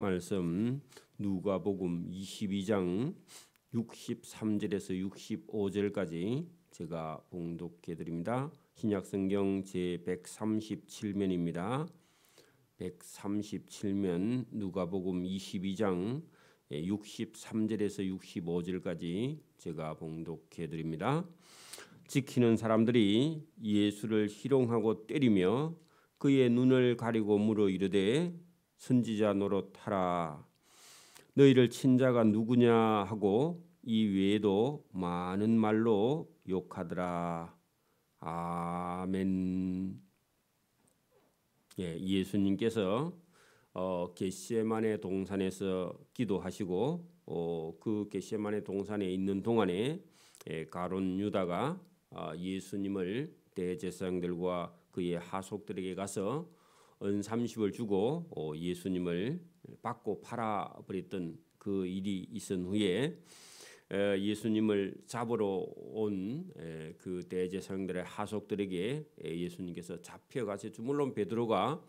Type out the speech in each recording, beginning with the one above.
말씀 누가복음 22장 63절에서 65절까지 제가 봉독해 드립니다. 신약성경 제 137면입니다. 137면 누가복음 22장 63절에서 65절까지 제가 봉독해 드립니다. 지키는 사람들이 예수를 희롱하고 때리며 그의 눈을 가리고 물어 이르되 선지자 노릇하라. 너희를 친 자가 누구냐 하고 이 외에도 많은 말로 욕하더라. 아멘. 예수님께서 겟세마네 동산에서 기도하시고 그 겟세마네 동산에 있는 동안에 가룟 유다가 예수님을 대제사장들과 그의 하속들에게 가서 은 30을 주고 예수님을 받고 팔아버렸던 그 일이 있은 후에 예수님을 잡으러 온 그 대제사장들의 하속들에게 예수님께서 잡혀가셨죠. 물론 베드로가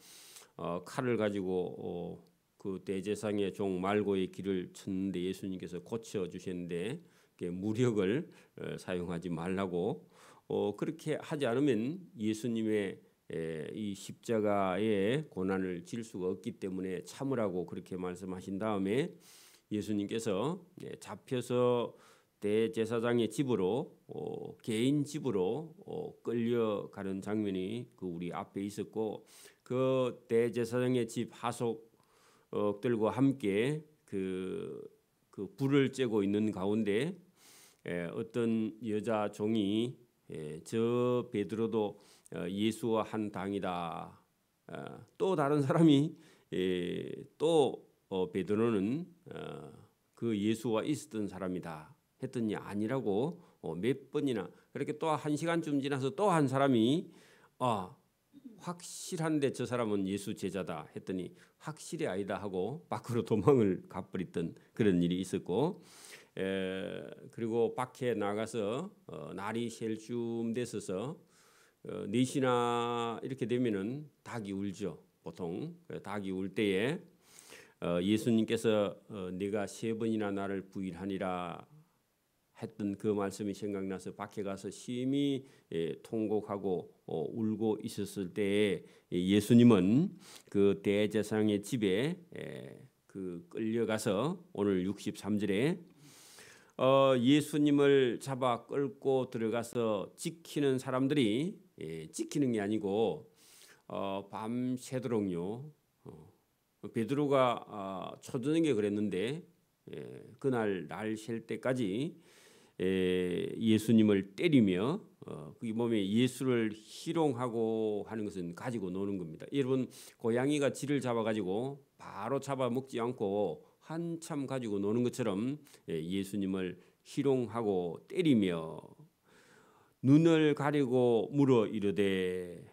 칼을 가지고 그 대제사장의 종 말고의 길을 쳤는데 예수님께서 고쳐주셨는데 무력을 사용하지 말라고 그렇게 하지 않으면 예수님의 이 십자가의 고난을 질 수가 없기 때문에 참으라고 그렇게 말씀하신 다음에 예수님께서 잡혀서 대제사장의 집으로 개인 집으로 끌려가는 장면이 그 우리 앞에 있었고 그 대제사장의 집 하속들과 함께 그 불을 쬐고 있는 가운데 어떤 여자 종이 저 베드로도 예수와 한 당이다. 또 다른 사람이 또 베드로는 그 예수와 있었던 사람이다 했더니 아니라고 몇 번이나 그렇게 또 한 시간쯤 지나서 또 한 사람이 확실한데 저 사람은 예수 제자다 했더니 확실히 아니다 하고 밖으로 도망을 가버렸던 그런 일이 있었고 그리고 밖에 나가서 날이 셀 쯤 됐어서 4시나 이렇게 되면은 닭이 울죠. 보통 닭이 울 때에 예수님께서 네가 3번이나 나를 부인하니라 했던 그 말씀이 생각나서 밖에 가서 심히 통곡하고 울고 있었을 때에 예수님은 그 대제사장의 집에 그 끌려가서 오늘 63절에 예수님을 잡아 끌고 들어가서 지키는 사람들이 지키는 게 아니고 밤새도록요. 베드로가 초저녁에 그랬는데 그날 날 셀 때까지 예수님을 때리며 그게 몸에 예수를 희롱하고 하는 것은 가지고 노는 겁니다. 여러분 고양이가 쥐를 잡아가지고 바로 잡아먹지 않고 한참 가지고 노는 것처럼 예수님을 희롱하고 때리며 눈을 가리고 물어 이르되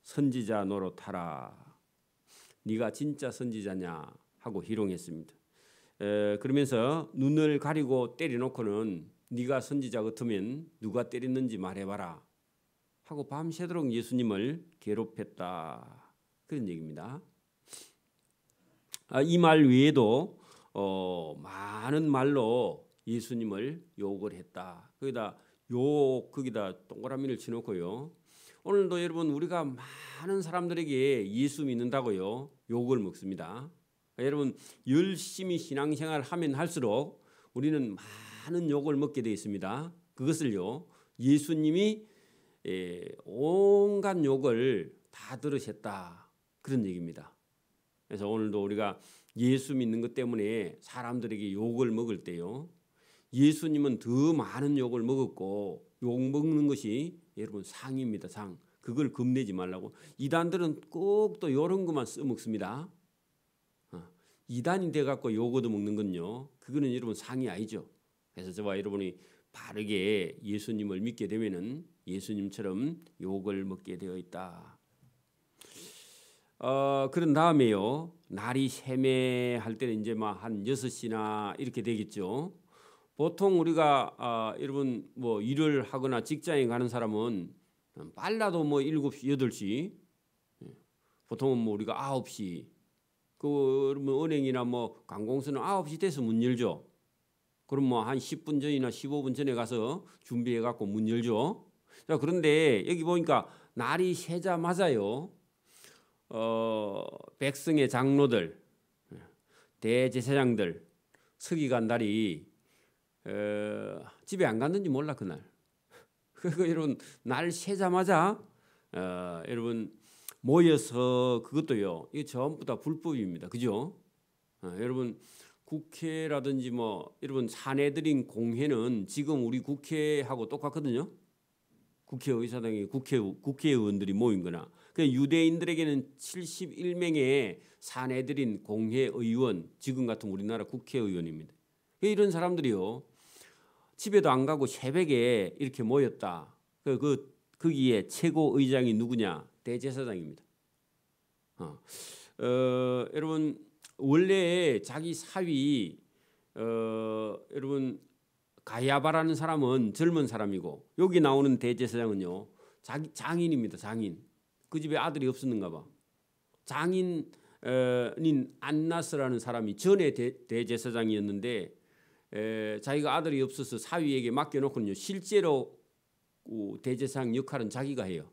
선지자 노릇하라. 네가 진짜 선지자냐 하고 희롱했습니다. 그러면서 눈을 가리고 때려놓고는 네가 선지자 같으면 누가 때렸는지 말해봐라 하고 밤새도록 예수님을 괴롭혔다. 그런 얘기입니다. 이 말 외에도 많은 말로 예수님을 욕을 했다. 거기다 동그라미를 치놓고요. 오늘도 여러분 우리가 많은 사람들에게 예수 믿는다고요 욕을 먹습니다. 여러분 열심히 신앙생활 하면 할수록 우리는 많은 욕을 먹게 되어 있습니다. 그것을요 예수님이 온갖 욕을 다 들으셨다 그런 얘기입니다. 그래서 오늘도 우리가 예수 믿는 것 때문에 사람들에게 욕을 먹을 때요 예수님은 더 많은 욕을 먹었고 욕 먹는 것이 여러분 상입니다. 상. 그걸 겁내지 말라고. 이단들은 꼭 또 이런 것만 써먹습니다. 이단이 돼갖고 욕 얻어먹는 건요 그거는 여러분 상이 아니죠. 그래서 저와 여러분이 바르게 예수님을 믿게 되면은 예수님처럼 욕을 먹게 되어 있다. 그런 다음에요 날이 세매할 때는 이제 막 한 6시나 이렇게 되겠죠. 보통 우리가 여러분 뭐 일을 하거나 직장에 가는 사람은 빨라도 뭐 7시 8시 보통은 뭐 우리가 9시 그러면 은행이나 뭐 관공서는 9시 돼서 문 열죠. 그럼 뭐 한 10분 전이나 15분 전에 가서 준비해 갖고 문 열죠. 자, 그런데 여기 보니까 날이 새자마자요. 백성의 장로들, 대제사장들, 서기관들이 집에 안 갔는지 몰라 그날. 그리고 여러분 날 새자마자 여러분 모여서 그것도요. 이게 전부 다 불법입니다. 그죠? 여러분 국회라든지 뭐 여러분 사내들인 공회는 지금 우리 국회하고 똑같거든요. 국회의사당에 국회의원들이 모인 거나. 유대인들에게는 71명의 사내들인 공회의원, 지금 같은 우리나라 국회의원입니다. 이런 사람들이요. 집에도 안 가고 새벽에 이렇게 모였다. 거기에 최고의장이 누구냐? 대제사장입니다. 여러분 원래 자기 사위 여러분 가야바라는 사람은 젊은 사람이고 여기 나오는 대제사장은요 자기 장인입니다. 장인. 그 집에 아들이 없었는가 봐. 장인인 안나스라는 사람이 전에 대제사장이었는데 자기가 아들이 없어서 사위에게 맡겨놓고는요 실제로 대제사장 역할은 자기가 해요.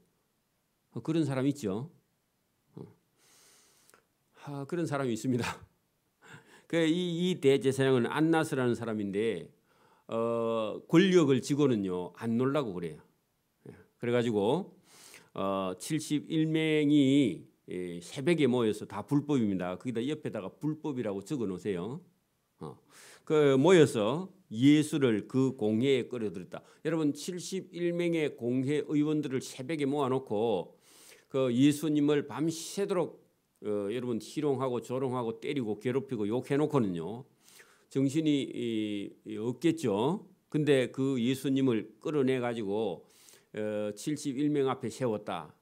그런 사람 있죠. 그런 사람이 있습니다. 이 대제사장은 안나스라는 사람인데 권력을 지고는요 안 놀라고 그래요. 그래가지고 71명이 새벽에 모여서 다 불법입니다. 거기다 옆에다가 불법이라고 적어 놓으세요. 모여서 예수를 그 공회에 끌어들였다. 여러분 71명의 공회 의원들을 새벽에 모아놓고 그 예수님을 밤새도록 여러분 희롱하고 조롱하고 때리고 괴롭히고 욕해놓고는요 정신이 없겠죠. 근데 그 예수님을 끌어내 가지고 71명 앞에 세웠다.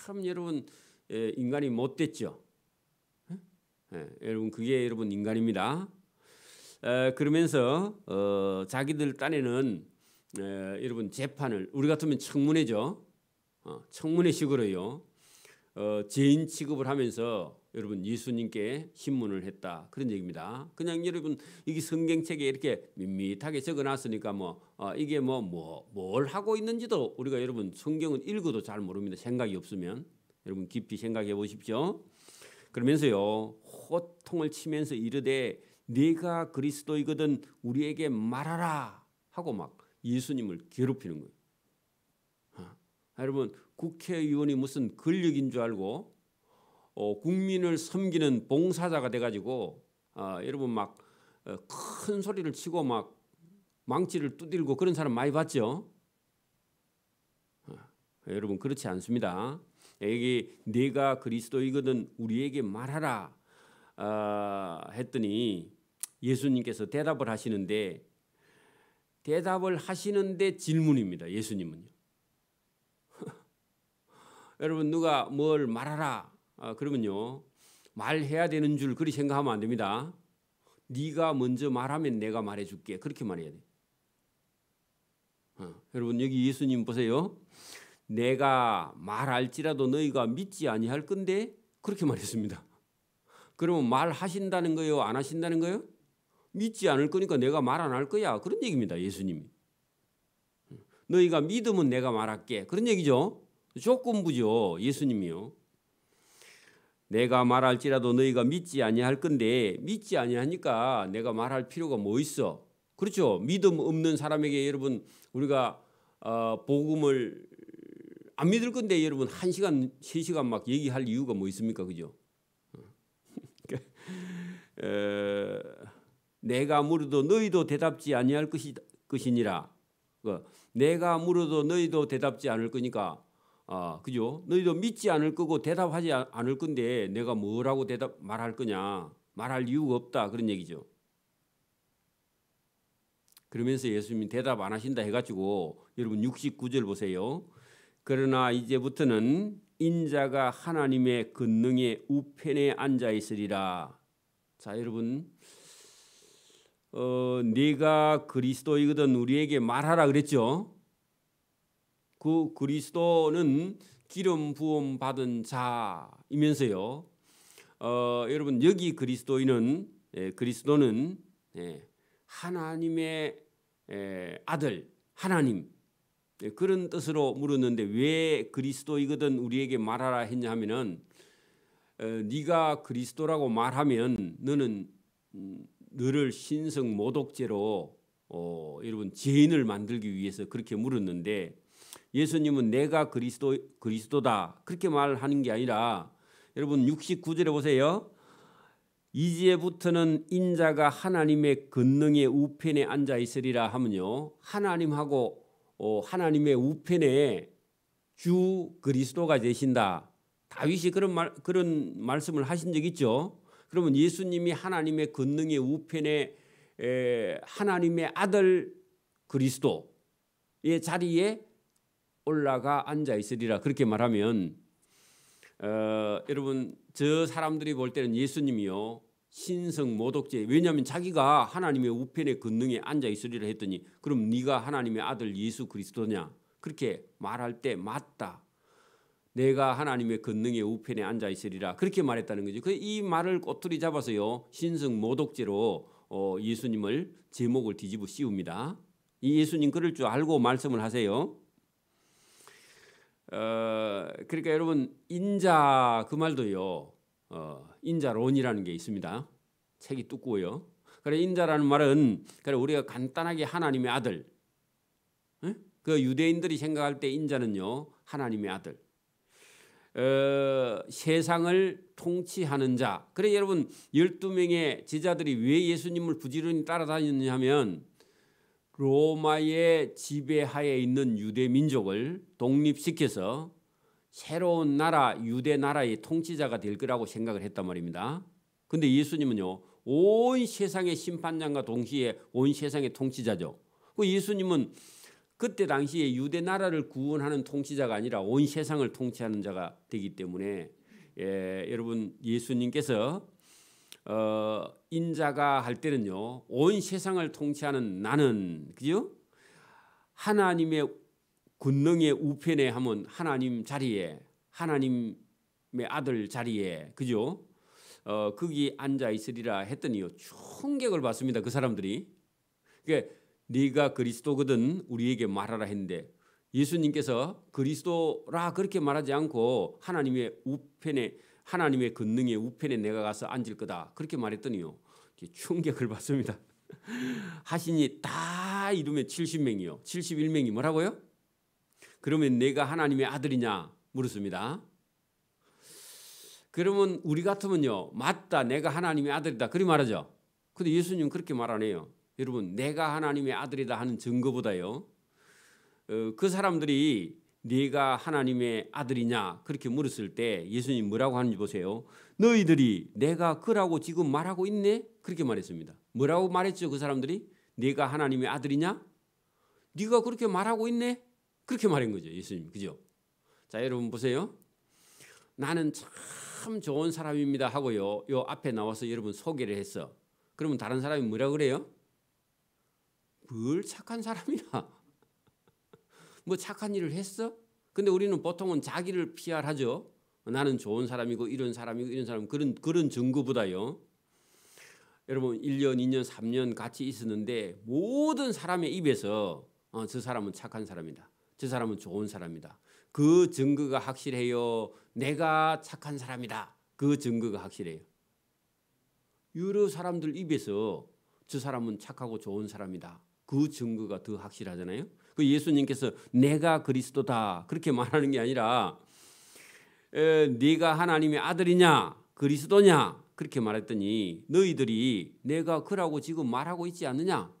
참 여러분 인간이 못됐죠. 여러분 그게 여러분 인간입니다. 그러면서 자기들 딴에는 여러분 재판을 우리 같으면 청문회죠. 청문회식으로요. 죄인 취급을 하면서 여러분 예수님께 신문을 했다. 그런 얘기입니다. 그냥 여러분 이게 성경책에 이렇게 밋밋하게 적어놨으니까 이게 뭘 하고 있는지도 우리가 여러분 성경은 읽어도 잘 모릅니다. 생각이 없으면 여러분 깊이 생각해 보십시오. 그러면서요 호통을 치면서 이르되 네가 그리스도이거든 우리에게 말하라 하고 막 예수님을 괴롭히는 거예요. 여러분 국회의원이 무슨 권력인 줄 알고 국민을 섬기는 봉사자가 돼가지고 여러분 막 큰 소리를 치고 막 망치를 두들고 그런 사람 많이 봤죠? 여러분 그렇지 않습니다. 여기 네가 그리스도이거든 우리에게 말하라 했더니 예수님께서 대답을 하시는데 질문입니다. 예수님은요. 여러분 누가 뭘 말하라 그러면요 말해야 되는 줄 그리 생각하면 안 됩니다. 네가 먼저 말하면 내가 말해줄게 그렇게 말해야 돼. 여러분 여기 예수님 보세요. 내가 말할지라도 너희가 믿지 아니할 건데 그렇게 말했습니다. 그러면 말하신다는 거예요? 안 하신다는 거예요? 믿지 않을 거니까 내가 말 안 할 거야 그런 얘기입니다. 예수님이. 너희가 믿으면 내가 말할게 그런 얘기죠. 조건부죠. 예수님이요. 내가 말할지라도 너희가 믿지 아니할 건데 믿지 아니하니까 내가 말할 필요가 뭐 있어? 그렇죠. 믿음 없는 사람에게 여러분 우리가 복음을 안 믿을 건데 여러분 1시간 3시간 막 얘기할 이유가 뭐 있습니까? 그죠? 내가 물어도 너희도 대답지 아니할 것이니라. 내가 물어도 너희도 대답지 않을 거니까 그죠? 너희도 믿지 않을 거고 대답하지 않을 건데 내가 뭐라고 말할 거냐? 말할 이유가 없다 그런 얘기죠. 그러면서 예수님이 대답 안 하신다 해가지고 여러분 69절 보세요. 그러나 이제부터는 인자가 하나님의 권능의 우편에 앉아 있으리라. 자 여러분 네가 그리스도이거든 우리에게 말하라 그랬죠. 그 그리스도는 기름 부음 받은 자이면서요 여러분 여기 그리스도는 하나님의 아들 하나님 그런 뜻으로 물었는데 왜 그리스도이거든 우리에게 말하라 했냐 하면은 네가 그리스도라고 말하면 너는 너를 신성 모독죄로 여러분 죄인을 만들기 위해서 그렇게 물었는데 예수님은 내가 그리스도다 그렇게 말하는 게 아니라 여러분 69절에 보세요. 이제부터는 인자가 하나님의 권능의 우편에 앉아 있으리라 하면요. 하나님하고 하나님의 우편에 주 그리스도가 되신다. 다윗이 그런 말씀을 하신 적 있죠. 그러면 예수님이 하나님의 권능의 우편에 하나님의 아들 그리스도의 자리에 올라가 앉아 있으리라 그렇게 말하면 여러분 저 사람들이 볼 때는 예수님이요 신성 모독죄 왜냐하면 자기가 하나님의 우편의 권능에 앉아 있으리라 했더니 그럼 네가 하나님의 아들 예수 그리스도냐 그렇게 말할 때 맞다 내가 하나님의 권능의 우편에 앉아 있으리라 그렇게 말했다는 거죠. 이 말을 꼬투리 잡아서요 신성 모독죄로 예수님을 제목을 뒤집어 씌웁니다. 이 예수님 그럴 줄 알고 말씀을 하세요. 그러니까 여러분 인자 그 말도요 인자론이라는 게 있습니다. 책이 두꺼워요. 그래 인자라는 말은 그래 우리가 간단하게 하나님의 아들 그 유대인들이 생각할 때 인자는요 하나님의 아들 세상을 통치하는 자. 그래 여러분 12명의 제자들이 왜 예수님을 부지런히 따라다녔냐 하면 로마의 지배하에 있는 유대 민족을 독립시켜서 새로운 나라 유대 나라의 통치자가 될 거라고 생각을 했단 말입니다. 근데 예수님은요 온 세상의 심판장과 동시에 온 세상의 통치자죠. 그 예수님은 그때 당시에 유대 나라를 구원하는 통치자가 아니라 온 세상을 통치하는 자가 되기 때문에 여러분 예수님께서 인자가 할 때는요 온 세상을 통치하는 나는 그죠? 하나님의 권능의 우편에 하면 하나님 자리에 하나님의 아들 자리에 그죠? 거기 앉아 있으리라 했더니요 충격을 받습니다. 그 사람들이. 그러니까 네가 그리스도거든 우리에게 말하라 했는데 예수님께서 그리스도라 그렇게 말하지 않고 하나님의 우편에 하나님의 권능의 우편에 내가 가서 앉을 거다 그렇게 말했더니요 충격을 받습니다. 하시니 다 이루면 70명이요 71명이 뭐라고요? 그러면 내가 하나님의 아들이냐 물었습니다. 그러면 우리 같으면요 맞다 내가 하나님의 아들이다 그리 말하죠. 근데 예수님은 그렇게 말 안 해요. 여러분 내가 하나님의 아들이다 하는 증거보다요 그 사람들이 네가 하나님의 아들이냐 그렇게 물었을 때 예수님 뭐라고 하는지 보세요. 너희들이 내가 그라고 지금 말하고 있네 그렇게 말했습니다. 뭐라고 말했죠? 그 사람들이 네가 하나님의 아들이냐 네가 그렇게 말하고 있네 그렇게 말한 거죠. 예수님 그죠? 자 여러분 보세요. 나는 참 좋은 사람입니다 하고요 요 앞에 나와서 여러분 소개를 했어. 그러면 다른 사람이 뭐라고 그래요? 뭘 착한 사람이야. 뭐 착한 일을 했어? 근데 우리는 보통은 자기를 PR하죠. 나는 좋은 사람이고 이런 사람이고 이런 사람 그런 증거보다요. 여러분 1년, 2년, 3년 같이 있었는데 모든 사람의 입에서 저 사람은 착한 사람이다. 저 사람은 좋은 사람이다. 그 증거가 확실해요. 내가 착한 사람이다. 그 증거가 확실해요. 여러 사람들 입에서 저 사람은 착하고 좋은 사람이다. 그 증거가 더 확실하잖아요. 그 예수님께서 내가 그리스도다 그렇게 말하는 게 아니라 네가 하나님의 아들이냐 그리스도냐 그렇게 말했더니 너희들이 내가 그라고 지금 말하고 있지 않느냐.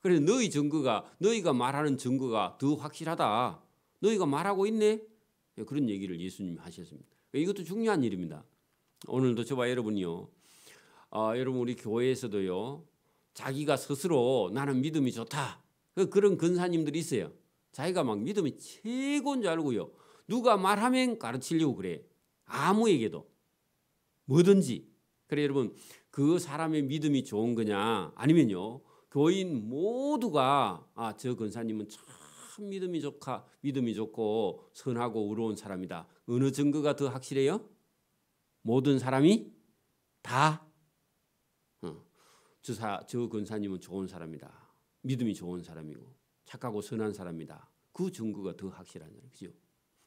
그래서 너희 증거가 너희가 말하는 증거가 더 확실하다. 너희가 말하고 있네. 그런 얘기를 예수님이 하셨습니다. 이것도 중요한 일입니다. 오늘도 저와 여러분이요. 여러분 우리 교회에서도요. 자기가 스스로 나는 믿음이 좋다. 그런 근사님들이 있어요. 자기가 막 믿음이 최고인 줄 알고요. 누가 말하면 가르치려고 그래. 아무에게도. 뭐든지. 그래 여러분 그 사람의 믿음이 좋은 거냐 아니면요. 교인 모두가 저 근사님은 참 믿음이 좋고 선하고 의로운 사람이다. 어느 증거가 더 확실해요? 모든 사람이 다 저 권사님은 좋은 사람이다. 믿음이 좋은 사람이고 착하고 선한 사람이다. 그 증거가 더 확실한 거죠. 그죠?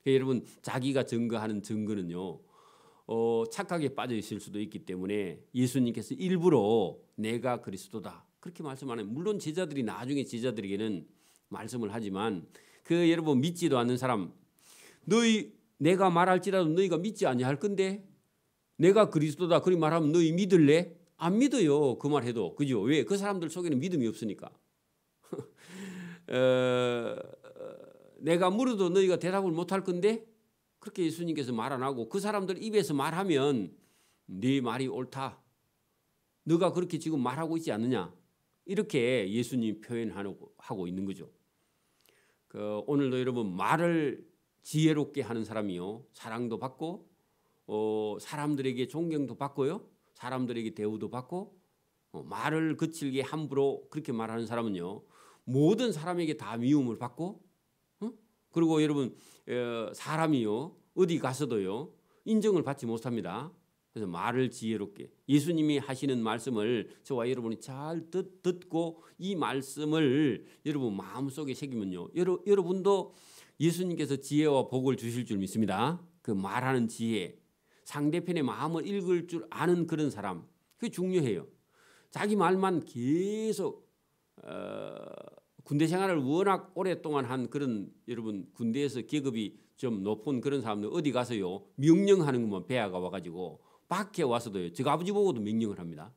여러분 자기가 증거하는 증거는요. 착각에 빠져 있을 수도 있기 때문에 예수님께서 일부러 내가 그리스도다. 그렇게 말씀 안 해요. 물론 제자들이 나중에 제자들에게는 말씀을 하지만 여러분 믿지도 않는 사람 내가 말할지라도 너희가 믿지 아니할 건데 내가 그리스도다 그리 말하면 너희 믿을래? 안 믿어요. 그 말해도. 그죠? 왜? 그 사람들 속에는 믿음이 없으니까. 내가 물어도 너희가 대답을 못할 건데 그렇게 예수님께서 말 안 하고 그 사람들 입에서 말하면 네 말이 옳다. 너가 그렇게 지금 말하고 있지 않느냐. 이렇게 예수님 표현하고 있는 거죠. 오늘도 여러분 말을 지혜롭게 하는 사람이요. 사랑도 받고 사람들에게 존경도 받고요. 사람들에게 대우도 받고 말을 거칠게 함부로 그렇게 말하는 사람은요. 모든 사람에게 다 미움을 받고 그리고 여러분 사람이요. 어디 가서도요. 인정을 받지 못합니다. 그래서 말을 지혜롭게 예수님이 하시는 말씀을 저와 여러분이 잘 듣고 이 말씀을 여러분 마음속에 새기면요. 여러분도 예수님께서 지혜와 복을 주실 줄 믿습니다. 그 말하는 지혜. 상대편의 마음을 읽을 줄 아는 그런 사람. 그게 중요해요. 자기 말만 계속 군대 생활을 워낙 오랫동안 한 그런 여러분 군대에서 계급이 좀 높은 그런 사람들 어디 가서요. 명령하는 것만 배아가 와가지고 밖에 와서도요. 저 아버지 보고도 명령을 합니다.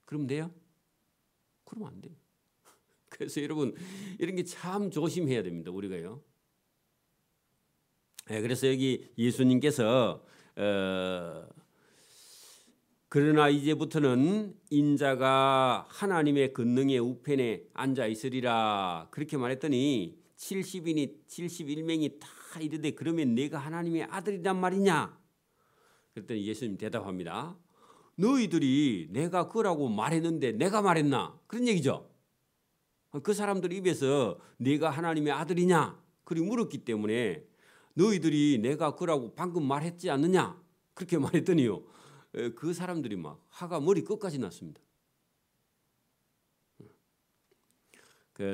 그러면 돼요? 그러면 안 돼요. 그래서 여러분 이런 게 참 조심해야 됩니다. 우리가요. 그래서 여기 예수님께서 그러나 이제부터는 인자가 하나님의 권능의 우편에 앉아 있으리라 그렇게 말했더니 70인이 71명이 다 이르되 그러면 내가 하나님의 아들이란 말이냐? 그랬더니 예수님 대답합니다. 너희들이 내가 그라고 말했는데 내가 말했나? 그런 얘기죠. 그 사람들 입에서 내가 하나님의 아들이냐? 그리 물었기 때문에 너희들이 내가 그라고 방금 말했지 않느냐? 그렇게 말했더니요. 그 사람들이 막 화가 머리 끝까지 났습니다.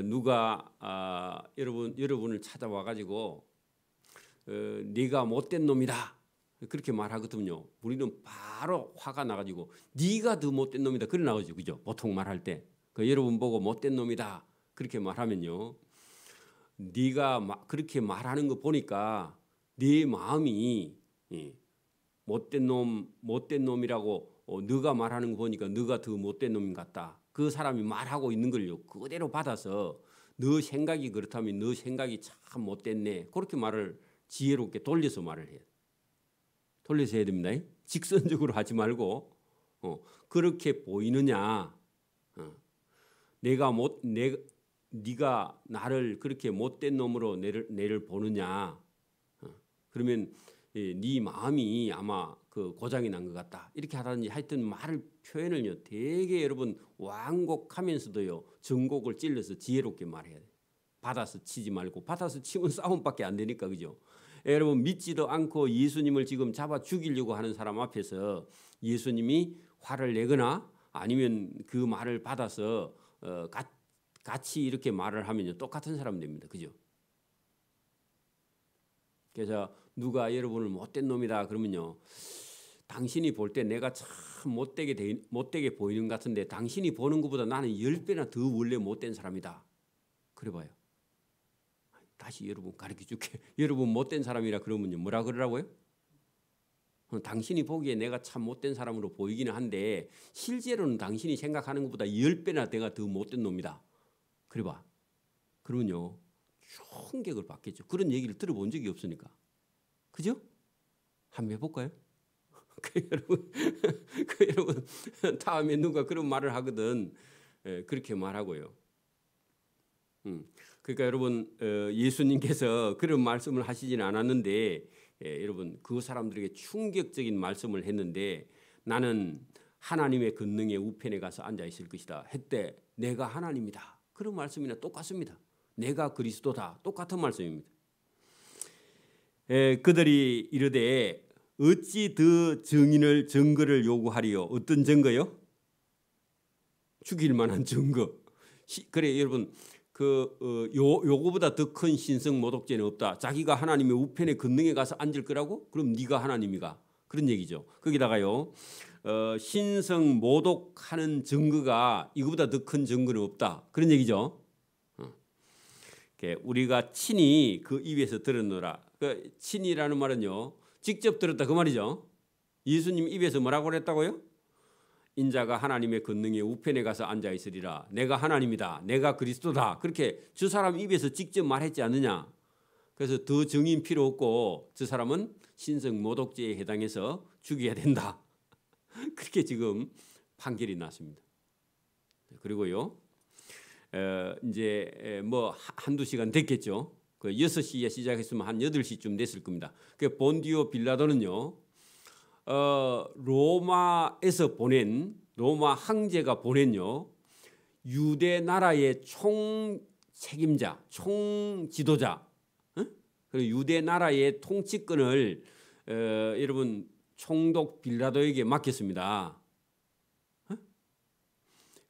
누가 여러분을 찾아와 가지고 네가 못된 놈이다. 그렇게 말하거든요. 우리는 바로 화가 나가지고 네가 더 못된 놈이다. 그래 나오죠. 그죠? 보통 말할 때. 여러분 보고 못된 놈이다. 그렇게 말하면요. 네가 그렇게 말하는 거 보니까 네 마음이 못된 놈이라고 네가 말하는 거 보니까 네가 더 못된 놈 같다. 그 사람이 말하고 있는 걸요. 그대로 받아서 너 생각이 그렇다면 너 생각이 참 못됐네. 그렇게 말을 지혜롭게 돌려서 말을 해야 돼. 돌려서 해야 됩니다. 직선적으로 하지 말고 그렇게 보이느냐. 네가 나를 그렇게 못된 놈으로 내를 보느냐. 그러면 네 마음이 아마 그 고장이 난 것 같다. 이렇게 하다든지 하여튼 말을 표현을요. 되게 여러분 완곡하면서도요. 정곡을 찔러서 지혜롭게 말해야 돼. 받아서 치지 말고 받아서 치면 싸움밖에 안 되니까 그죠. 여러분 믿지도 않고 예수님을 지금 잡아 죽이려고 하는 사람 앞에서 예수님이 화를 내거나 아니면 그 말을 받아서 같이 이렇게 말을 하면요. 똑같은 사람 됩니다. 그죠? 그래서 누가 여러분을 못된 놈이다 그러면요. 당신이 볼 때 내가 참 못되게 보이는 것 같은데 당신이 보는 것보다 나는 10배나 더 원래 못된 사람이다. 그래 봐요. 다시 여러분 가르쳐 줄게. 여러분 못된 사람이라 그러면요. 뭐라 그러라고요? 당신이 보기에 내가 참 못된 사람으로 보이기는 한데 실제로는 당신이 생각하는 것보다 10배나 내가 더 못된 놈이다. 그래 봐. 그러면요. 충격을 받겠죠. 그런 얘기를 들어본 적이 없으니까. 그죠? 한번 해볼까요? 여러분 다음에 누가 그런 말을 하거든. 그렇게 말하고요. 그러니까 여러분 예수님께서 그런 말씀을 하시지는 않았는데 여러분 그 사람들에게 충격적인 말씀을 했는데 나는 하나님의 권능의 우편에 가서 앉아 있을 것이다 했대. 내가 하나님이다. 그런 말씀이나 똑같습니다. 내가 그리스도다. 똑같은 말씀입니다. 그들이 이르되 어찌 더 증거를 요구하리요? 어떤 증거요? 죽일 만한 증거. 그래 여러분 요거보다 더 큰 신성 모독죄는 없다. 자기가 하나님의 우편의 권능에 가서 앉을 거라고? 그럼 네가 하나님이가 그런 얘기죠. 거기다가요 신성 모독하는 증거가 이거보다 더 큰 증거는 없다. 그런 얘기죠. 우리가 친히 그 입에서 들었노라. 그 친이라는 말은요 직접 들었다 그 말이죠. 예수님 입에서 뭐라고 그랬다고요? 인자가 하나님의 권능의 우편에 가서 앉아 있으리라. 내가 하나님이다. 내가 그리스도다. 그렇게 저 사람 입에서 직접 말했지 않느냐. 그래서 더 증인 필요 없고 저 사람은 신성 모독죄에 해당해서 죽여야 된다. 그렇게 지금 판결이 났습니다. 그리고요 이제 뭐 한두 시간 됐겠죠. 그 6시에 시작했으면 한 8시쯤 됐을 겁니다. 그 본디오 빌라도는요 로마에서 보낸 로마 황제가 보낸요 유대 나라의 총 책임자, 총 지도자, 그리고 유대 나라의 통치권을 여러분 총독 빌라도에게 맡겼습니다.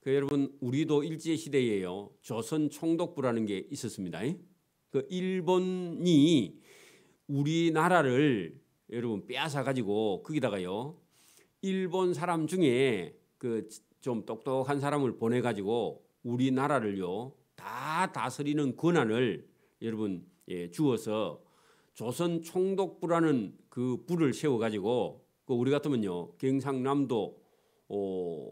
여러분 우리도 일제 시대에요 조선 총독부라는 게 있었습니다. 그 일본이 우리나라를 여러분 빼앗아 가지고 거기다가요 일본 사람 중에 그 좀 똑똑한 사람을 보내 가지고 우리나라를요 다 다스리는 권한을 여러분 주어서 조선 총독부라는 그 부를 세워 가지고 그 우리 같으면요 경상남도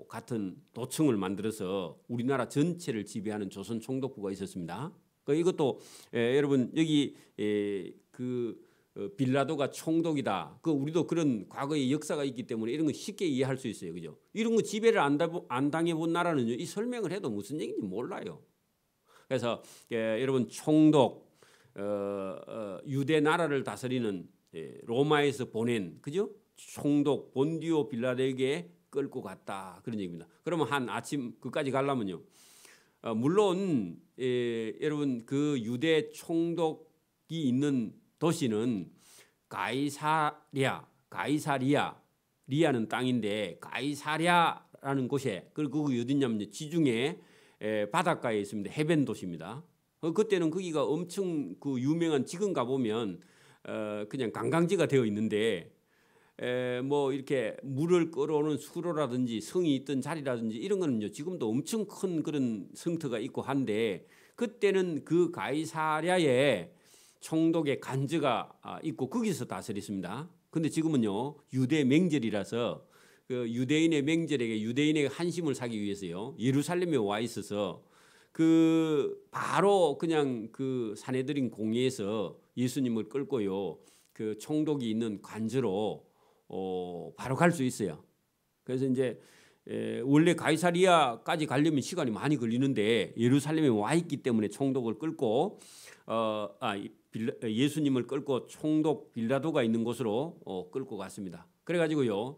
같은 도청을 만들어서 우리나라 전체를 지배하는 조선 총독부가 있었습니다. 그 이것도 여러분 여기 빌라도가 총독이다. 그 우리도 그런 과거의 역사가 있기 때문에 이런 거 쉽게 이해할 수 있어요, 그죠? 이런 거 지배를 안 당해본 나라는요, 이 설명을 해도 무슨 얘기인지 몰라요. 그래서 여러분 총독, 유대 나라를 다스리는 로마에서 보낸 그죠? 총독 본디오 빌라도에게 끌고 갔다 그런 얘기입니다. 그러면 한 아침 그까지 가려면요, 물론 여러분 그 유대 총독이 있는 도시는 가이사리아는 땅인데 가이사랴라는 곳에 그리고 어디냐면 지중해 바닷가에 있습니다. 해변 도시입니다. 그때는 거기가 엄청 그 유명한 지금 가 보면 그냥 관광지가 되어 있는데 뭐 이렇게 물을 끌어오는 수로라든지 성이 있던 자리라든지 이런 거는요 지금도 엄청 큰 그런 성터가 있고 한데 그때는 그 가이사랴에 총독의 간저가 있고 거기서 다스렸습니다. 근데 지금은요 유대 명절이라서 그 유대인의 명절에게 유대인의 한심을 사기 위해서요 예루살렘에 와 있어서 그 바로 그냥 그 사내들인 공회에서 예수님을 끌고요 그 총독이 있는 관저로 바로 갈 수 있어요. 그래서 이제 원래 가이사리아까지 가려면 시간이 많이 걸리는데 예루살렘에 와 있기 때문에 총독을 끌고 예수님을 끌고 총독 빌라도가 있는 곳으로 끌고 갔습니다. 그래가지고요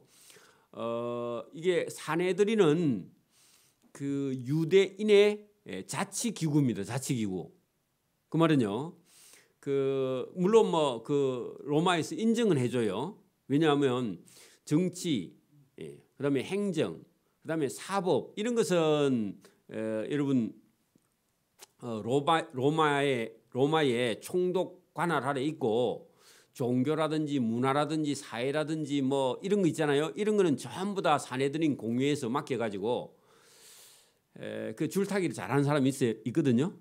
이게 사내들이는 그 유대인의 자치기구입니다. 자치기구. 그 말은요 그 물론 뭐 그 로마에서 인정은 해줘요. 왜냐하면 정치, 그다음에 행정, 그다음에 사법 이런 것은 여러분 로마의 총독 관할 아래 있고 종교라든지 문화라든지 사회라든지 뭐 이런 거 있잖아요. 이런 거는 전부 다 사내들인 공유해서 맡겨가지고 그 줄타기를 잘하는 사람이 있거든요.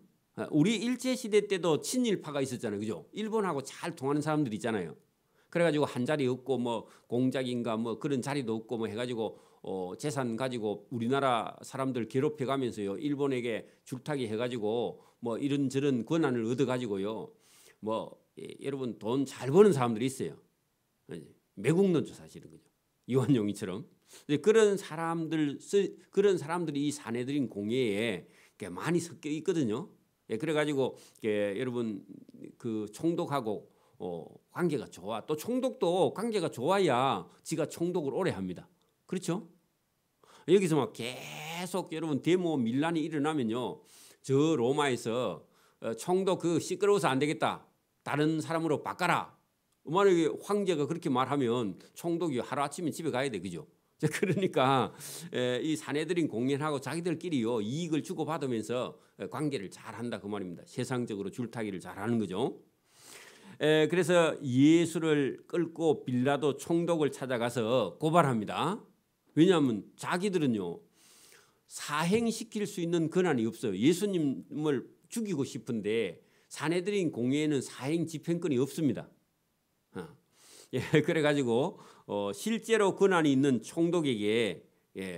우리 일제 시대 때도 친일파가 있었잖아요, 그죠? 일본하고 잘 통하는 사람들이 있잖아요. 그래가지고 한 자리 없고 뭐 공작인가 뭐 그런 자리도 없고 뭐 해가지고 재산 가지고 우리나라 사람들 괴롭혀가면서요 일본에게 줄타기 해가지고 뭐 이런저런 권한을 얻어가지고요 뭐 여러분 돈 잘 버는 사람들이 있어요. 매국노죠 사실은 그죠? 이완용이처럼 그런 사람들이 이 사내들인 공예에 많이 섞여 있거든요. 그래가지고 여러분 그 총독하고 관계가 좋아. 또 총독도 관계가 좋아야 지가 총독을 오래 합니다. 그렇죠? 여기서 막 계속 여러분 데모 밀란이 일어나면요, 저 로마에서 총독 그 시끄러워서 안 되겠다, 다른 사람으로 바꿔라 만약에 황제가 그렇게 말하면 총독이 하루아침에 집에 가야 돼. 그죠? 자, 그러니까 이 사내들인 공연하고 자기들끼리요 이익을 주고받으면서 관계를 잘한다 그 말입니다. 세상적으로 줄타기를 잘하는 거죠. 그래서 예수를 끌고 빌라도 총독을 찾아가서 고발합니다. 왜냐하면 자기들은요 사행시킬 수 있는 권한이 없어요. 예수님을 죽이고 싶은데 사내들인 공회에는 사행 집행권이 없습니다. 그래가지고 실제로 권한이 있는 총독에게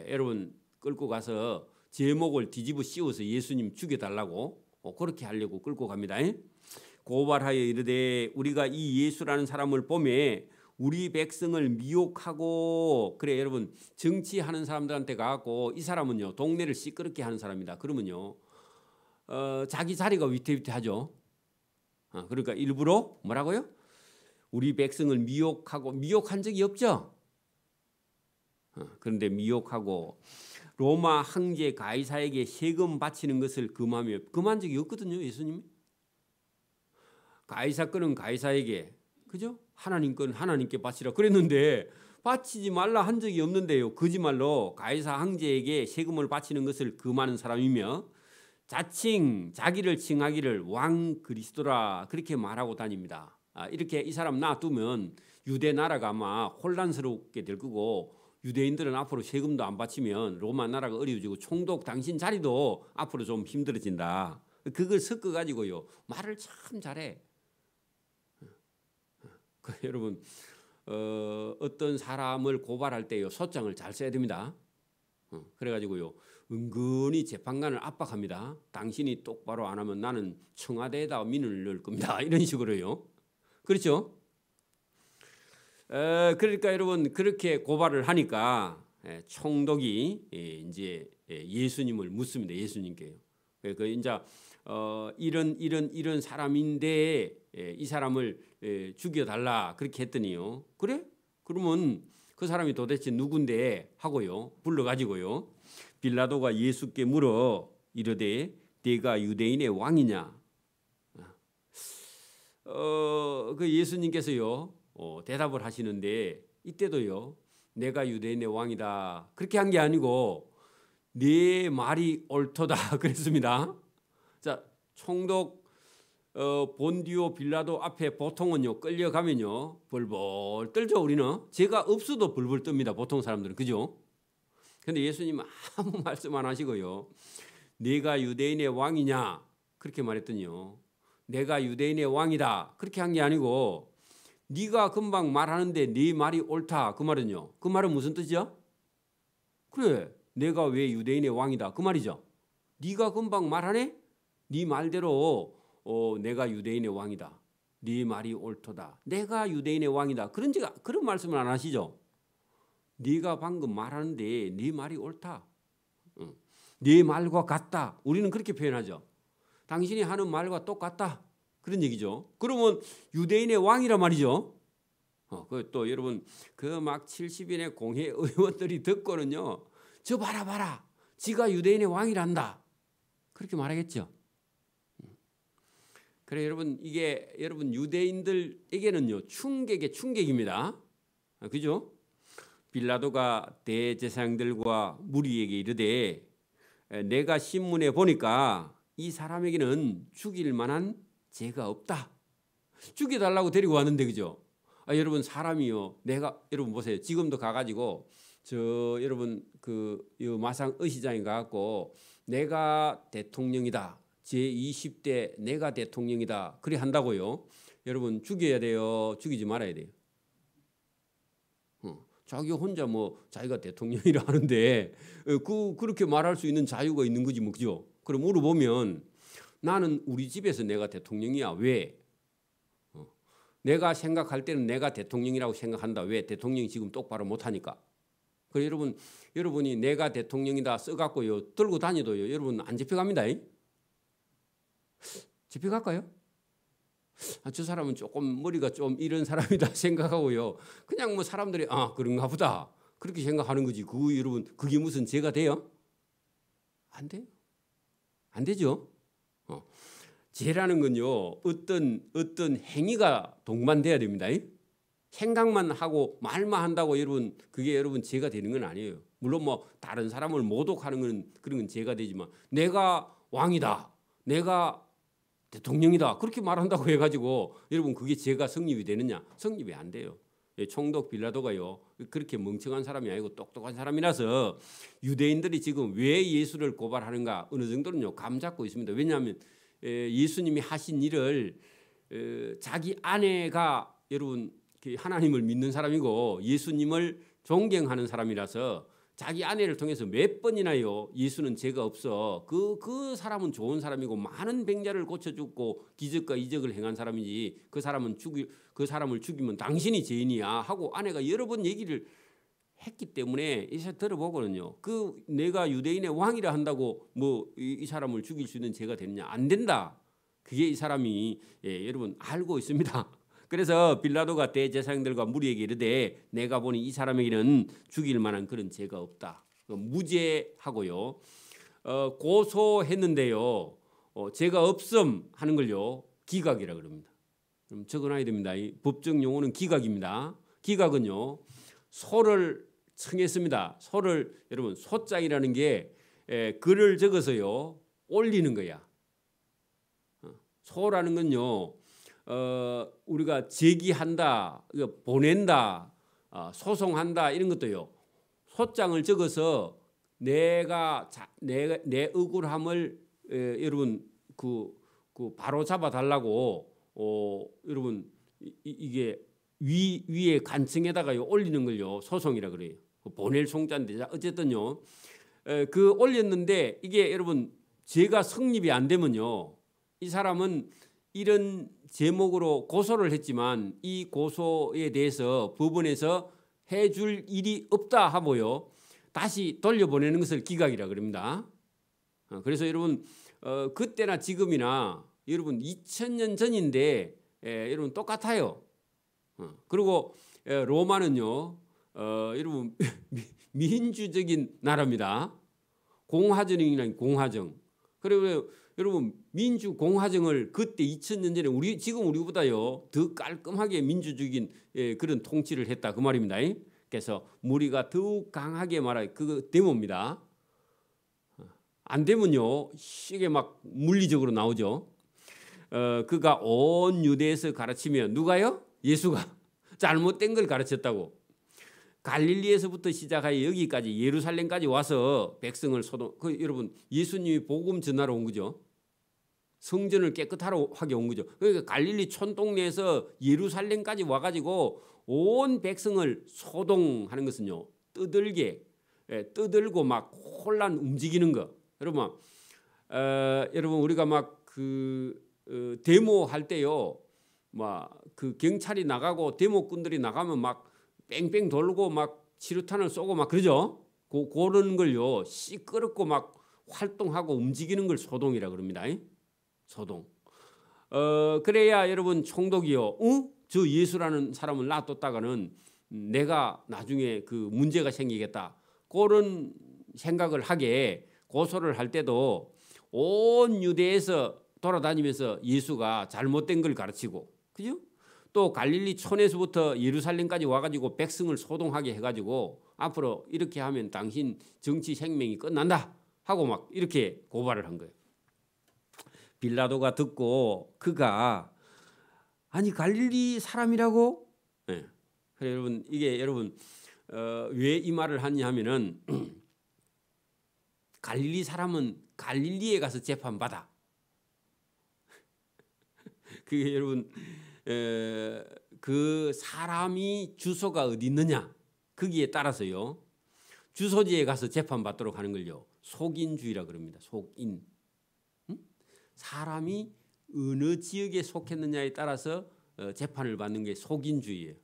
여러분 끌고 가서 제목을 뒤집어 씌워서 예수님 죽여달라고 그렇게 하려고 끌고 갑니다. 고발하여 이르되 우리가 이 예수라는 사람을 보매 우리 백성을 미혹하고 그래 여러분 정치하는 사람들한테 가고 이 사람은요 동네를 시끄럽게 하는 사람이다. 그러면요 자기 자리가 위태위태하죠. 그러니까 일부러 뭐라고요? 우리 백성을 미혹한 적이 없죠. 그런데 미혹하고 로마 황제 가이사에게 세금 바치는 것을 금한 적이 없거든요. 예수님이. 가이사 거는 가이사에게 그죠? 하나님 거는 하나님께 바치라 그랬는데 바치지 말라 한 적이 없는데요. 거짓말로 가이사 황제에게 세금을 바치는 것을 금하는 사람이며 자칭 자기를 칭하기를 왕 그리스도라 그렇게 말하고 다닙니다. 이렇게 이 사람 놔두면 유대 나라가 아마 혼란스럽게 될 거고 유대인들은 앞으로 세금도 안 바치면 로마 나라가 어려워지고 총독 당신 자리도 앞으로 좀 힘들어진다. 그걸 섞어가지고요 말을 참 잘해. 여러분 어떤 사람을 고발할 때요 소장을 잘 써야 됩니다. 그래가지고요 은근히 재판관을 압박합니다. 당신이 똑바로 안 하면 나는 청와대에다 민원을 넣을 겁니다. 이런 식으로요. 그렇죠? 그러니까 여러분 그렇게 고발을 하니까 총독이 이제 예수님을 묻습니다. 예수님께요. 그 이제 이런 사람인데 이 사람을 죽여달라 그렇게 했더니요. 그래? 그러면 그 사람이 도대체 누군데 하고요. 불러가지고요. 빌라도가 예수께 물어 이르되 네가 유대인의 왕이냐? 그 예수님께서요 대답을 하시는데 이때도요 내가 유대인의 왕이다 그렇게 한 게 아니고 네 말이 옳도다 그랬습니다. 자 총독 본디오 빌라도 앞에 보통은요 끌려가면요 벌벌 떨죠. 우리는 죄가 없어도 벌벌 뜹니다. 보통 사람들은 그죠? 근데 예수님은 아무 말씀 안 하시고요 네가 유대인의 왕이냐 그렇게 말했더니요 내가 유대인의 왕이다 그렇게 한 게 아니고 네가 금방 말하는데 네 말이 옳다 그 말은요 그 말은 무슨 뜻이야? 그래 내가 왜 유대인의 왕이다 그 말이죠. 네가 금방 말하네 네 말대로 내가 유대인의 왕이다 네 말이 옳도다 내가 유대인의 왕이다 그런 말씀을 안 하시죠. 네가 방금 말하는데 네 말이 옳다 네 말과 같다 우리는 그렇게 표현하죠. 당신이 하는 말과 똑같다 그런 얘기죠. 그러면 유대인의 왕이란 말이죠. 또 여러분 그 막 70인의 공회 의원들이 듣고는요 저 봐라 지가 유대인의 왕이란다 그렇게 말하겠죠. 그래 여러분 이게 여러분 유대인들에게는요 충격입니다. 그죠? 빌라도가 대제사장들과 무리에게 이르되 내가 신문에 보니까 이 사람에게는 죽일 만한 죄가 없다. 죽여달라고 데리고 왔는데 그죠? 여러분 사람이요. 여러분 보세요. 지금도 가가지고 여러분 마상 의시장에 가갖고 내가 대통령이다. 제20대 내가 대통령이다. 그래 한다고요. 여러분 죽여야 돼요. 죽이지 말아야 돼요. 자기 혼자 자기가 대통령이라 하는데 그렇게 말할 수 있는 자유가 있는 거지 뭐 그죠? 그럼 물어보면 나는 우리 집에서 내가 대통령이야. 왜? 내가 생각할 때는 내가 대통령이라고 생각한다. 왜? 대통령이 지금 똑바로 못하니까. 그래 여러분이 내가 대통령이다 써갖고요 들고 다녀도요 여러분 안 잡혀갑니다. 잡혀갈까요? 저 사람은 조금 머리가 좀 이런 사람이다 생각하고요 그냥 사람들이 그런가 보다 그렇게 생각하는 거지. 여러분 그게 무슨 죄가 돼요? 안 돼요. 안 되죠. 죄라는 건요, 어떤 행위가 동반돼야 됩니다. 생각만 하고 말만 한다고 여러분 그게 여러분 죄가 되는 건 아니에요. 물론 뭐 다른 사람을 모독하는 건 그런 건 죄가 되지만 내가 왕이다, 내가 대통령이다 그렇게 말한다고 해가지고 여러분 그게 죄가 성립이 되느냐? 성립이 안 돼요. 총독 빌라도가요 그렇게 멍청한 사람이 아니고 똑똑한 사람이라서 유대인들이 지금 왜 예수를 고발하는가 어느 정도는요 감 잡고 있습니다. 왜냐하면 예수님이 하신 일을 자기 아내가 여러분 하나님을 믿는 사람이고 예수님을 존경하는 사람이라서 자기 아내를 통해서 몇 번이나요 예수는 죄가 없어 그 사람은 좋은 사람이고 많은 병자를 고쳐주고 기적과 이적을 행한 사람이지 그 사람을 죽이면 당신이 죄인이야 하고 아내가 여러 번 얘기를 했기 때문에 이제 들어보거든요. 그 내가 유대인의 왕이라 한다고 뭐 이 사람을 죽일 수 있는 죄가 되느냐? 안 된다. 그게 이 사람이 여러분 알고 있습니다. 그래서 빌라도가 대제사장들과 무리에게 이르되 내가 보니 이 사람에게는 죽일 만한 그런 죄가 없다. 무죄하고요. 고소했는데요. 죄가 없음 하는 걸요. 기각이라 그럽니다. 그럼 적어놔야 됩니다. 이 법정 용어는 기각입니다. 기각은요. 소를 청했습니다. 소를 여러분 소장이라는 게 글을 적어서요. 올리는 거야. 소라는 건요. 우리가 제기한다, 보낸다, 소송한다 이런 것도요. 소장을 적어서 내 억울함을 여러분 그 바로 잡아 달라고 여러분 이게 위에 간청에다가요 올리는 걸요 소송이라 그래요. 보낼 송자인데 어쨌든요 그 올렸는데 이게 여러분 죄가 성립이 안 되면요 이 사람은 이런 제목으로 고소를 했지만 이 고소에 대해서 법원에서 해줄 일이 없다 하고요 다시 돌려보내는 것을 기각이라 그럽니다. 그래서 여러분 그때나 지금이나 여러분 2000년 전인데 여러분 똑같아요. 그리고 로마는요 여러분 민주적인 나라입니다. 공화정이란 공화정. 그리고 여러분 민주공화정을 그때 2000년 전에 지금 우리보다요 더 깔끔하게 민주적인 그런 통치를 했다 그 말입니다. 그래서 무리가 더욱 강하게 말할 그 데모입니다. 안 되면요 이게 막 물리적으로 나오죠. 그가 온 유대에서 가르치며 누가요? 예수가 잘못된 걸 가르쳤다고. 갈릴리에서부터 시작하여 여기까지 예루살렘까지 와서 백성을 여러분 예수님이 복음 전하러 온 거죠. 성전을 깨끗하게 온 거죠. 그러니까 갈릴리 촌동네에서 예루살렘까지 와가지고 온 백성을 소동하는 것은요 떠들고 막 혼란 움직이는 거. 여러분 우리가 막 데모 할 때요 막 그 경찰이 나가고 데모꾼들이 나가면 막 뺑뺑 돌고 막 치루탄을 쏘고 막 그러죠. 그런 걸요 시끄럽고 막 활동하고 움직이는 걸 소동이라 그럽니다. 소동. 그래야 여러분 총독이요. 저 예수라는 사람을 놔뒀다가는 내가 나중에 그 문제가 생기겠다. 그런 생각을 하게 고소를 할 때도 온 유대에서 돌아다니면서 예수가 잘못된 걸 가르치고, 그죠? 또 갈릴리 촌에서부터 예루살렘까지 와가지고 백성을 소동하게 해가지고 앞으로 이렇게 하면 당신 정치 생명이 끝난다 하고 막 이렇게 고발을 한 거예요. 빌라도가 듣고 그가 아니 갈릴리 사람이라고? 네. 그래 여러분 이게 여러분 왜 이 말을 하냐 하면은 갈릴리 사람은 갈릴리에 가서 재판 받아. 그게 여러분 그 사람이 주소가 어디 있느냐 거기에 따라서요 주소지에 가서 재판 받도록 하는 걸요 속인주의라 그럽니다. 속인. 사람이 어느 지역에 속했느냐에 따라서 재판을 받는 게 속인주의예요.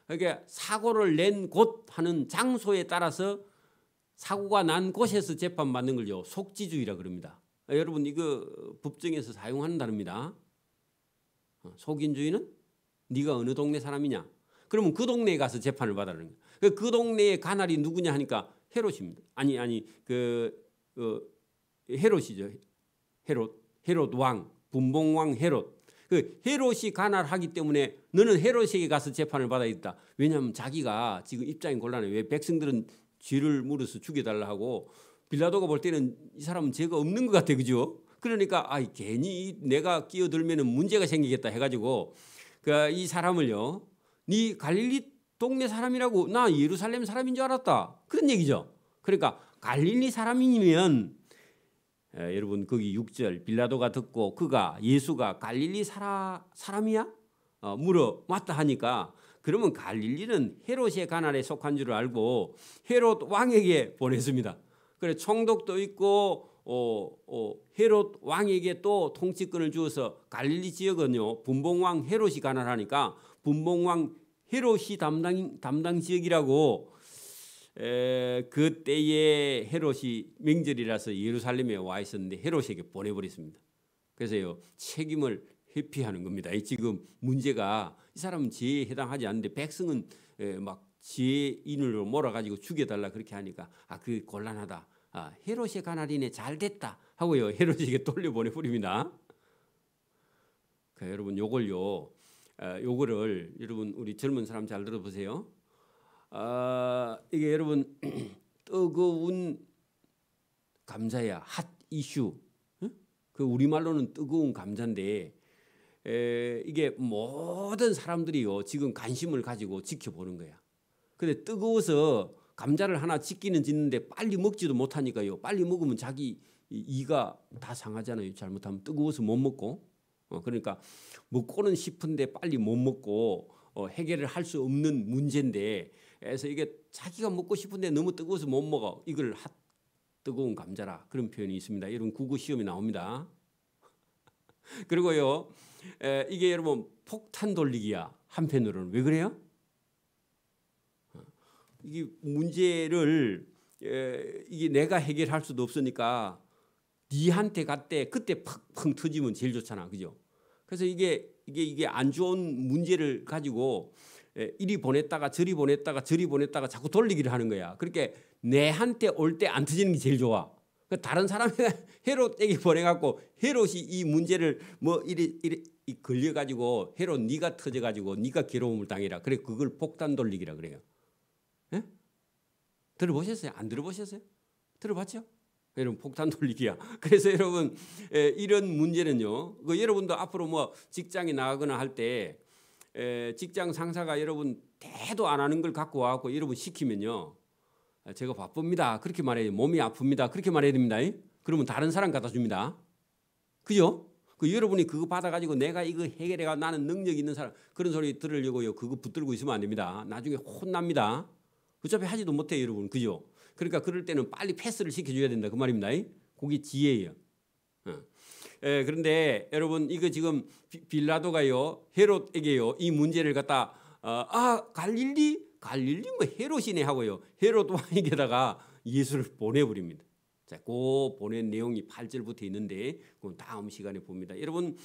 그러니까 사고를 낸 곳 하는 장소에 따라서 사고가 난 곳에서 재판받는 걸요 속지주의라 그럽니다. 여러분 이거 법정에서 사용하는 단어입니다. 속인주의는 네가 어느 동네 사람이냐? 그러면 그 동네에 가서 재판을 받아라는 거예요. 그 동네의 관할이 누구냐 하니까 헤롯입니다. 아니 헤롯이죠. 헤롯. 헤롯 왕, 분봉왕 헤롯. 그 헤롯이 가난하기 때문에 너는 헤롯에게 가서 재판을 받아야 있다. 왜냐하면 자기가 지금 입장이 곤란해. 왜 백성들은 죄를 물어서 죽여달라 하고 빌라도가 볼 때는 이 사람은 죄가 없는 것 같아, 그죠? 그러니까 괜히 내가 끼어들면은 문제가 생기겠다 해가지고 이 사람을요, 네 갈릴리 동네 사람이라고, 나 예루살렘 사람인 줄 알았다, 그런 얘기죠. 그러니까 갈릴리 사람이면 여러분 거기 6절 빌라도가 듣고 그가 예수가 갈릴리 사람이야? 물어 맞다 하니까 그러면 갈릴리는 헤롯의 가나안에 속한 줄 알고 헤롯 왕에게 보냈습니다. 그래 총독도 있고 헤롯 왕에게 또 통치권을 주어서 갈릴리 지역은요 분봉왕 헤롯이 가난하니까 분봉왕 헤롯이 담당 지역이라고 그때에 헤롯이 명절이라서 예루살렘에 와 있었는데 헤롯에게 보내버렸습니다. 그래서요 책임을 회피하는 겁니다. 지금 문제가 이 사람은 죄에 해당하지 않는데 백성은 막 죄인으로 몰아가지고 죽여달라 그렇게 하니까 그게 곤란하다. 헤롯의 가나안이네 잘됐다 하고요 헤롯에게 돌려보내버립니다. 여러분 요거를 여러분 우리 젊은 사람 잘 들어보세요. 이게 여러분 뜨거운 감자야, 핫 이슈. 그 우리말로는 뜨거운 감자인데 이게 모든 사람들이요 지금 관심을 가지고 지켜보는 거야. 근데 뜨거워서 감자를 하나 짓는데 빨리 먹지도 못하니까요. 빨리 먹으면 자기 이가 다 상하잖아요. 잘못하면 뜨거워서 못 먹고. 그러니까 먹고는 싶은데 빨리 못 먹고 해결을 할 수 없는 문제인데, 그래서 이게 자기가 먹고 싶은데 너무 뜨거워서 못 먹어. 이걸 뜨거운 감자라 그런 표현이 있습니다. 여러분 국어 시험에 나옵니다. 그리고요 이게 여러분 폭탄 돌리기야. 한편으로는 왜 그래요? 이게 문제를 이게 내가 해결할 수도 없으니까 니한테 갔대 그때 팍팍 터지면 제일 좋잖아, 그죠? 그래서 이게 안 좋은 문제를 가지고 이리 보냈다가 저리 보냈다가 자꾸 돌리기를 하는 거야. 그렇게 내한테 올 때 안 터지는 게 제일 좋아. 다른 사람이 헤롯에게 보내갖고 헤롯이 이 문제를 이리 걸려가지고 헤롯 네가 터져가지고 네가 괴로움을 당해라. 그래 그걸 폭탄 돌리기라 그래요. 예? 들어보셨어요? 안 들어보셨어요? 들어봤죠? 여러분 폭탄 돌리기야. 그래서 여러분 이런 문제는요. 여러분도 앞으로 직장에 나가거나 할 때 직장 상사가 여러분 대도 안 하는 걸 갖고 와갖고 여러분 시키면요. 제가 바쁩니다. 그렇게 말해요. 몸이 아픕니다. 그렇게 말해야 됩니다. 그러면 다른 사람 갖다 줍니다. 그죠? 여러분이 그거 받아가지고 내가 이거 해결해가 나는 능력 있는 사람 그런 소리 들으려고요. 그거 붙들고 있으면 안 됩니다. 나중에 혼납니다. 어차피 하지도 못해요, 여러분. 그죠? 그러니까 그럴 때는 빨리 패스를 시켜줘야 된다. 그 말입니다. 그게 지혜예요. 그런데 여러분 이거 지금 빌라도가요 헤롯에게요 이 문제를 갖다 갈릴리 헤롯이네 하고요 헤롯 왕에게다가 예수를 보내버립니다. 자, 그 보낸 내용이 8절부터 있는데 그건 다음 시간에 봅니다. 여러분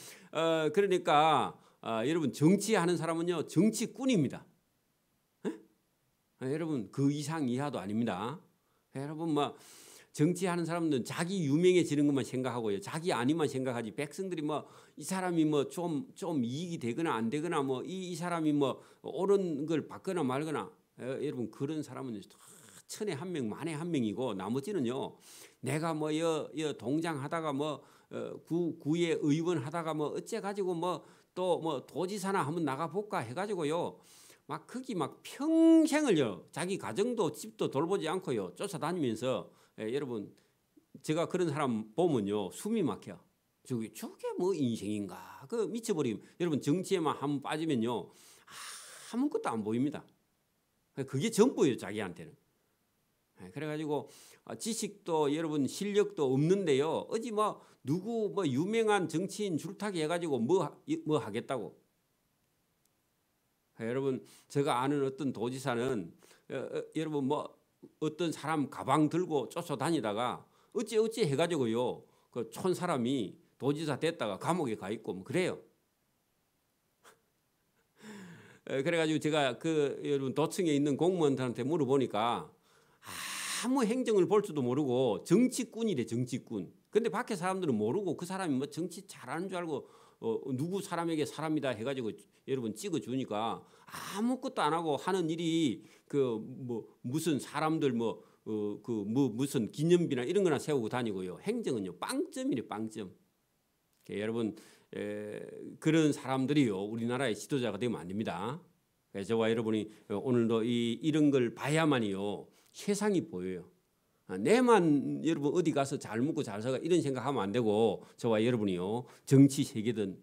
그러니까 여러분 정치하는 사람은요 정치꾼입니다. 여러분 그 이상 이하도 아닙니다. 여러분 정치하는 사람들은 자기 유명해지는 것만 생각하고요. 자기 안위만 생각하지 백성들이 이 사람이 좀 이익이 되거나 안 되거나 이 사람이 옳은 걸 받거나 말거나 여러분 그런 사람은 천에 한 명 만에 한 명이고 나머지는요. 내가 동장 하다가 구의 의원 하다가 어째 가지고 또 도지사나 한번 나가 볼까 해가지고요. 거기 평생을요. 자기 가정도 집도 돌보지 않고요. 쫓아다니면서 여러분 제가 그런 사람 보면요 숨이 막혀. 저게 인생인가? 미쳐버리면 여러분 정치에만 한번 빠지면요 아무것도 안 보입니다. 그게 전부예요 자기한테는. 그래가지고 지식도 여러분 실력도 없는데요. 어디 누구 유명한 정치인 줄타기 해가지고 뭐 하겠다고. 여러분 제가 아는 어떤 도지사는 여러분 어떤 사람 가방 들고 쫓아다니다가 어찌 해가지고요 그 촌 사람이 도지사 됐다가 감옥에 가 있고 그래요. 그래가지고 제가 여러분 도청에 있는 공무원들한테 물어보니까 아무 행정을 볼 줄도 모르고 정치꾼이래 정치꾼. 근데 밖에 사람들은 모르고 그 사람이 뭐 정치 잘하는 줄 알고 누구 사람에게 사람이다 해가지고 여러분 찍어주니까 아무것도 안 하고 하는 일이 그 뭐 무슨 사람들 무슨 기념비나 이런 거나 세우고 다니고요. 행정은요 빵점이래 빵점. 여러분 그런 사람들이요 우리나라의 지도자가 되면 안 됩니다. 그래서 저와 여러분이 오늘도 이런 걸 봐야만이요 세상이 보여요. 내만 여러분 어디 가서 잘 먹고 잘 살아 이런 생각하면 안 되고 저와 여러분이요 정치 세계든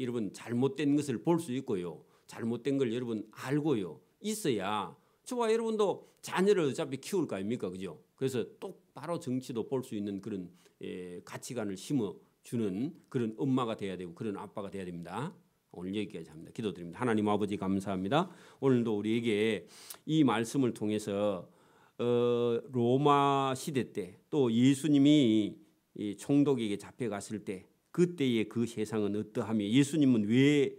여러분 잘못된 것을 볼 수 있고요 잘못된 걸 여러분 알고요 있어야 저와 여러분도 자녀를 어차피 키울 거 아닙니까 그죠? 그래서 똑바로 정치도 볼 수 있는 그런 가치관을 심어주는 그런 엄마가 돼야 되고 그런 아빠가 돼야 됩니다. 오늘 여기까지 합니다. 기도드립니다. 하나님 아버지 감사합니다. 오늘도 우리에게 이 말씀을 통해서 로마 시대 때 또 예수님이 이 총독에게 잡혀갔을 때 그때의 그 세상은 어떠하며 예수님은 왜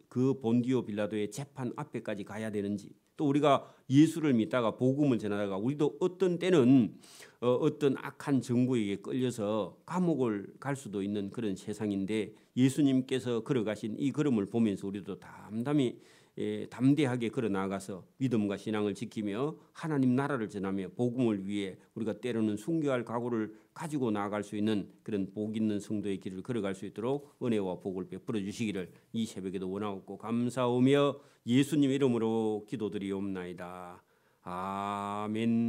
그 본디오 빌라도의 재판 앞에까지 가야 되는지 또 우리가 예수를 믿다가 복음을 전하다가 우리도 어떤 때는 어떤 악한 정부에게 끌려서 감옥을 갈 수도 있는 그런 세상인데 예수님께서 걸어가신 이 걸음을 보면서 우리도 담대하게 걸어 나가서 믿음과 신앙을 지키며 하나님 나라를 전하며 복음을 위해 우리가 때로는 순교할 각오를 가지고 나아갈 수 있는 그런 복 있는 성도의 길을 걸어갈 수 있도록 은혜와 복을 베풀어 주시기를 이 새벽에도 원하옵고 감사하며 예수님 이름으로 기도드리옵나이다. 아멘.